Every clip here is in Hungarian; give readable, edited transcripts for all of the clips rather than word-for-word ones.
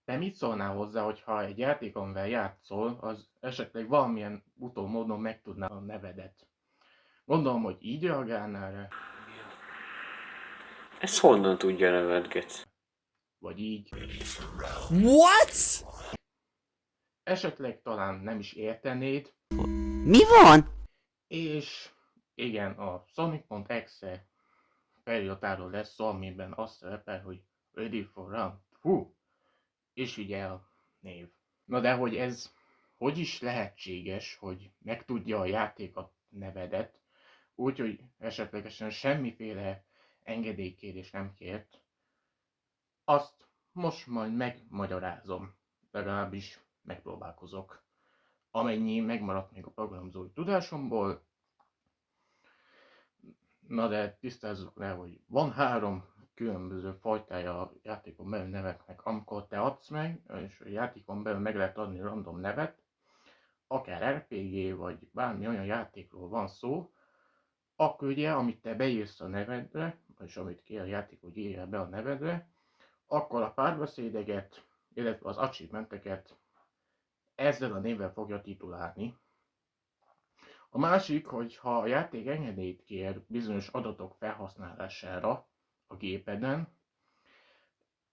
Te mit szólnál hozzá, hogyha egy játék, amivel játszol, az esetleg valamilyen utómódon megtudná a nevedet? Gondolom, hogy így reagálnál rá, Ezt honnan tudja nevetget? vagy így. What? Esetleg talán nem is értenéd, Mi van? és igen, a Sonic.exe feliratáról lesz szó, amiben azt szerepel, hogy Ready for Round. Hú, és ugye a név. Na de hogy ez hogy is lehetséges, hogy megtudja a játék a nevedet, úgyhogy esetlegesen semmiféle engedélykérés nem kért, azt most majd megmagyarázom, legalábbis megpróbálkozok. Amennyi megmaradt még a programozói tudásomból, na de tisztázzuk le, hogy van 3 különböző fajtája a játékon belül neveknek, amikor te adsz meg, és a játékon belül meg lehet adni random nevet, akár RPG vagy bármi olyan játékról van szó, akkor ugye, amit te beírsz a nevedre, és amit kér a játék, hogy írja be a nevedre, akkor a párbeszédeket, illetve az achievementeket ezzel a névvel fogja titulálni. A másik, hogy ha a játék engedélyt kér bizonyos adatok felhasználására a gépeden,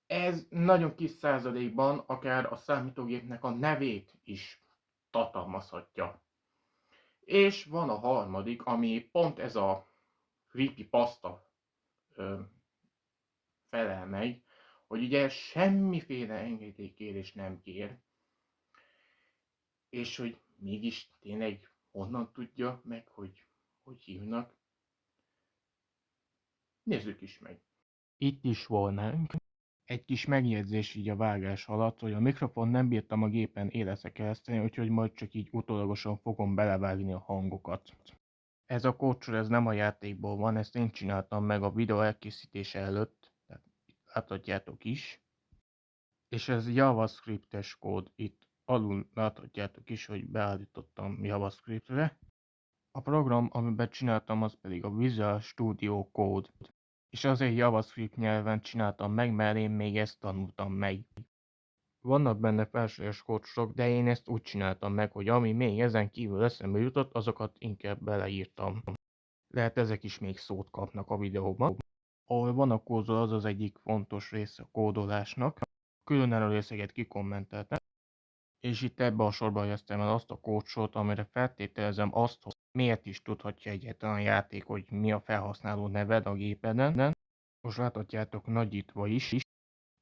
ez nagyon kis százalékban akár a számítógépnek a nevét is tartalmazhatja. És van a harmadik, ami pont ez a creepypasta felel meg, hogy ugye semmiféle engedélykérés nem kér, és hogy mégis tényleg honnan tudja meg, hogy hívnak. Nézzük is meg. Itt is volnánk. Egy kis megjegyzés így a vágás alatt, hogy a mikrofon nem bírtam a gépen éleszre kereszteni, úgyhogy majd csak így utólagosan fogom belevágni a hangokat. Ez a kódsor, ez nem a játékból van, ezt én csináltam meg a videó elkészítése előtt, tehát láthatjátok is. És ez JavaScript-es kód, itt alul láthatjátok is, hogy beállítottam JavaScript-re. A program, amiben csináltam, az pedig a Visual Studio Code. És azért JavaScript nyelven csináltam meg, mert én még ezt tanultam meg. Vannak benne felsős kódsorok, de én ezt úgy csináltam meg, hogy ami még ezen kívül eszembe jutott, azokat inkább beleírtam. Lehet ezek is még szót kapnak a videóban. Ahol van a kódol, az az egyik fontos része a kódolásnak. Különálló részeket kikommenteltem, és itt ebbe a sorba helyeztem el azt a kódsort, amire feltételezem azt, hogy miért is tudhatja egyáltalán a játék, hogy mi a felhasználó neved a gépeden. Most láthatjátok nagyítva is.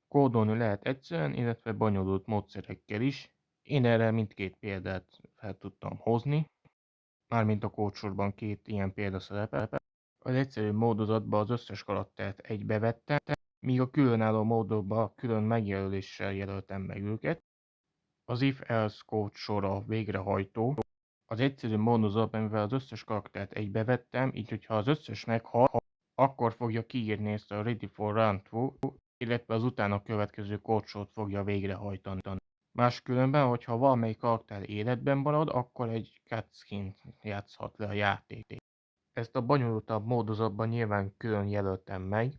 Kódolni lehet egyszerűen, illetve bonyolult módszerekkel is. Én erre mindkét példát fel tudtam hozni, mármint a kódsorban 2 ilyen példa szerepel. Az egyszerű módozatban az összes karaktert egybevettem, míg a különálló módokban külön megjelöléssel jelöltem meg őket. Az if-else kódsor a végrehajtó. Az egyszerű módozatban, mivel az összes karaktert egybevettem, így hogyha az összes meghal, akkor fogja kiírni ezt a Ready for Round 2, illetve az utána következő kódsort fogja végrehajtani. Máskülönben, hogyha valamelyik karakter életben marad, akkor egy cutscene játszhat le a játék. Ezt a bonyolultabb módozatban nyilván külön jelöltem meg.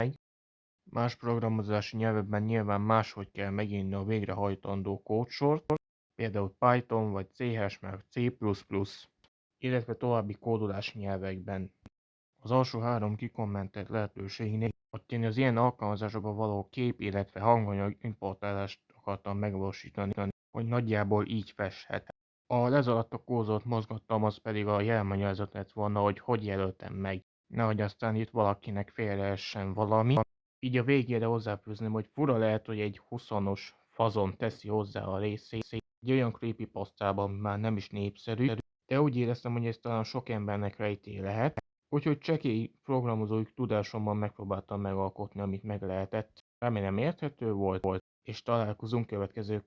Más programozási nyelvekben nyilván máshogy kell megírni a végrehajtandó kódsort, például Python vagy C# meg C++, illetve további kódolási nyelvekben. Az alsó 3 kikommentelt lehetőségnél, hogy én az ilyen alkalmazásokban való kép, illetve hanganyag importálást akartam megvalósítani, hogy nagyjából így festhet. A lez alatt a kódot mozgattam, az pedig a jelmagyarázat lett volna, hogy jelöltem meg. Nehogy aztán itt valakinek félreessen valami. Így a végére hozzáfűzném, hogy fura lehet, hogy egy 20-os fazon teszi hozzá a részét, egy olyan creepypastában már nem is népszerű, de úgy éreztem, hogy ez talán sok embernek rejtély lehet. Úgyhogy csekély programozói tudásommal megpróbáltam megalkotni, amit meg lehetett. Remélem érthető volt, és találkozunk következő